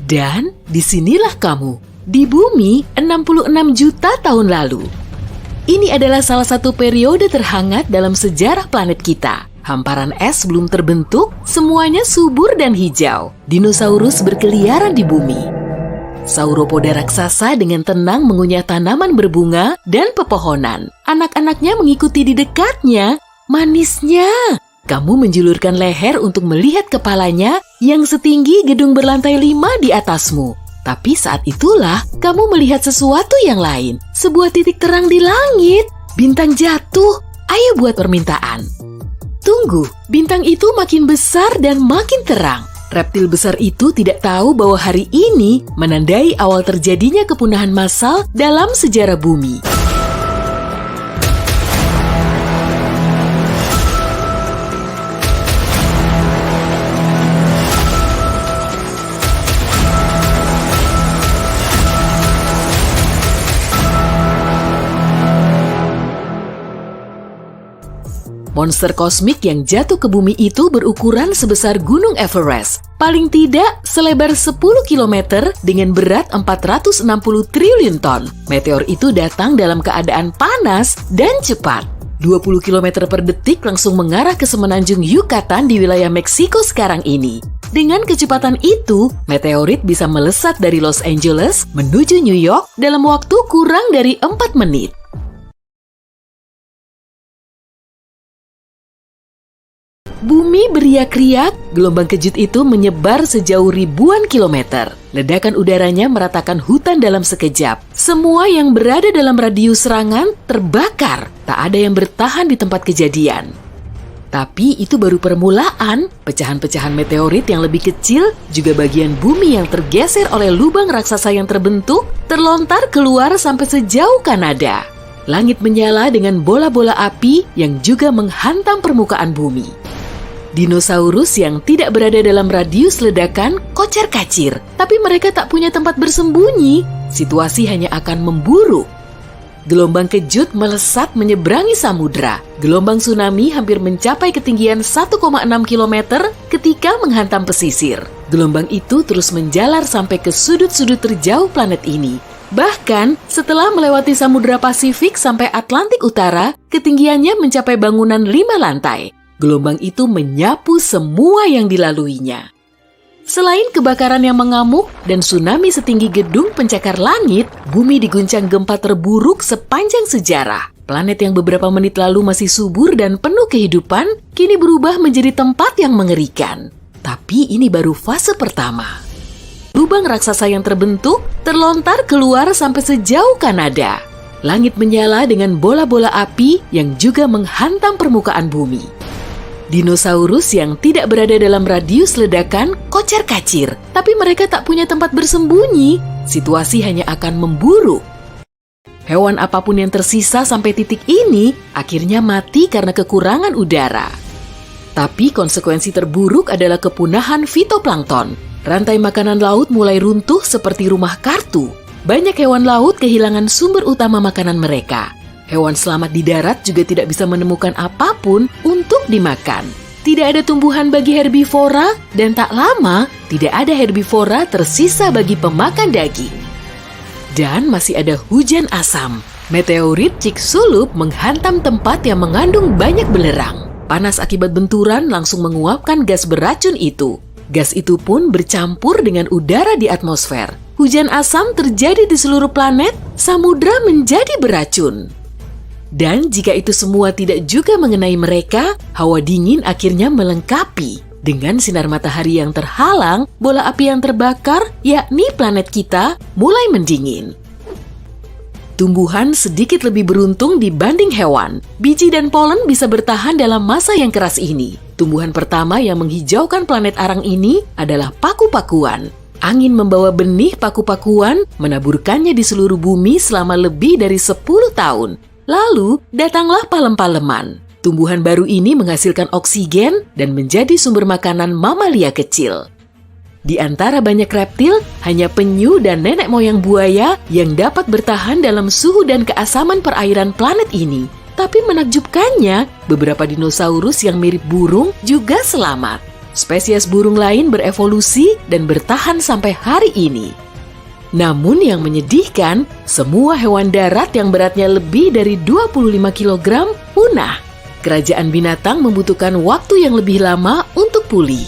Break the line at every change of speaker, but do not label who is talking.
Dan disinilah kamu, di bumi 66 juta tahun lalu. Ini adalah salah satu periode terhangat dalam sejarah planet kita. Hamparan es belum terbentuk, semuanya subur dan hijau. Dinosaurus berkeliaran di bumi. Sauropoda raksasa dengan tenang mengunyah tanaman berbunga dan pepohonan. Anak-anaknya mengikuti di dekatnya. Manisnya! Kamu menjulurkan leher untuk melihat kepalanya yang setinggi gedung berlantai 5 di atasmu. Tapi saat itulah kamu melihat sesuatu yang lain. Sebuah titik terang di langit. Bintang jatuh. Ayo buat permintaan. Tunggu, bintang itu makin besar dan makin terang. Reptil besar itu tidak tahu bahwa hari ini menandai awal terjadinya kepunahan massal dalam sejarah bumi. Monster kosmik yang jatuh ke bumi itu berukuran sebesar Gunung Everest. Paling tidak selebar 10 km dengan berat 460 triliun ton. Meteor itu datang dalam keadaan panas dan cepat. 20 km per detik langsung mengarah ke semenanjung Yucatan di wilayah Meksiko sekarang ini. Dengan kecepatan itu, meteorit bisa melesat dari Los Angeles menuju New York dalam waktu kurang dari 4 menit. Bumi beriak-riak, gelombang kejut itu menyebar sejauh ribuan kilometer. Ledakan udaranya meratakan hutan dalam sekejap. Semua yang berada dalam radius serangan terbakar. Tak ada yang bertahan di tempat kejadian. Tapi itu baru permulaan. Pecahan-pecahan meteorit yang lebih kecil, juga bagian bumi yang tergeser oleh lubang raksasa yang terbentuk, terlontar keluar sampai sejauh Kanada. Langit menyala dengan bola-bola api yang juga menghantam permukaan bumi. Dinosaurus yang tidak berada dalam radius ledakan kocar-kacir, tapi mereka tak punya tempat bersembunyi. Situasi hanya akan memburuk. Gelombang kejut melesat menyeberangi samudra. Gelombang tsunami hampir mencapai ketinggian 1,6 km ketika menghantam pesisir. Gelombang itu terus menjalar sampai ke sudut-sudut terjauh planet ini. Bahkan, setelah melewati Samudra Pasifik sampai Atlantik Utara, ketinggiannya mencapai bangunan 5 lantai. Gelombang itu menyapu semua yang dilaluinya. Selain kebakaran yang mengamuk dan tsunami setinggi gedung pencakar langit, bumi diguncang gempa terburuk sepanjang sejarah. Planet yang beberapa menit lalu masih subur dan penuh kehidupan, kini berubah menjadi tempat yang mengerikan. Tapi ini baru fase pertama. Lubang raksasa yang terbentuk terlontar keluar sampai sejauh Kanada. Langit menyala dengan bola-bola api yang juga menghantam permukaan bumi. Dinosaurus yang tidak berada dalam radius ledakan kocar-kacir, tapi mereka tak punya tempat bersembunyi. Situasi hanya akan memburuk. Hewan apapun yang tersisa sampai titik ini akhirnya mati karena kekurangan udara. Tapi konsekuensi terburuk adalah kepunahan fitoplankton. Rantai makanan laut mulai runtuh seperti rumah kartu. Banyak hewan laut kehilangan sumber utama makanan mereka. Hewan selamat di darat juga tidak bisa menemukan apapun untuk dimakan. Tidak ada tumbuhan bagi herbivora, dan tak lama tidak ada herbivora tersisa bagi pemakan daging. Dan masih ada hujan asam. Meteorit Chicxulub menghantam tempat yang mengandung banyak belerang. Panas akibat benturan langsung menguapkan gas beracun itu. Gas itu pun bercampur dengan udara di atmosfer. Hujan asam terjadi di seluruh planet, samudra menjadi beracun. Dan jika itu semua tidak juga mengenai mereka, hawa dingin akhirnya melengkapi. Dengan sinar matahari yang terhalang, bola api yang terbakar, yakni planet kita, mulai mendingin. Tumbuhan sedikit lebih beruntung dibanding hewan. Biji dan polen bisa bertahan dalam masa yang keras ini. Tumbuhan pertama yang menghijaukan planet arang ini adalah paku-pakuan. Angin membawa benih paku-pakuan, menaburkannya di seluruh bumi selama lebih dari 10 tahun. Lalu, datanglah palem-paleman. Tumbuhan baru ini menghasilkan oksigen dan menjadi sumber makanan mamalia kecil. Di antara banyak reptil, hanya penyu dan nenek moyang buaya yang dapat bertahan dalam suhu dan keasaman perairan planet ini. Tapi menakjubkannya, beberapa dinosaurus yang mirip burung juga selamat. Spesies burung lain berevolusi dan bertahan sampai hari ini. Namun yang menyedihkan, semua hewan darat yang beratnya lebih dari 25 kg punah. Kerajaan binatang membutuhkan waktu yang lebih lama untuk pulih.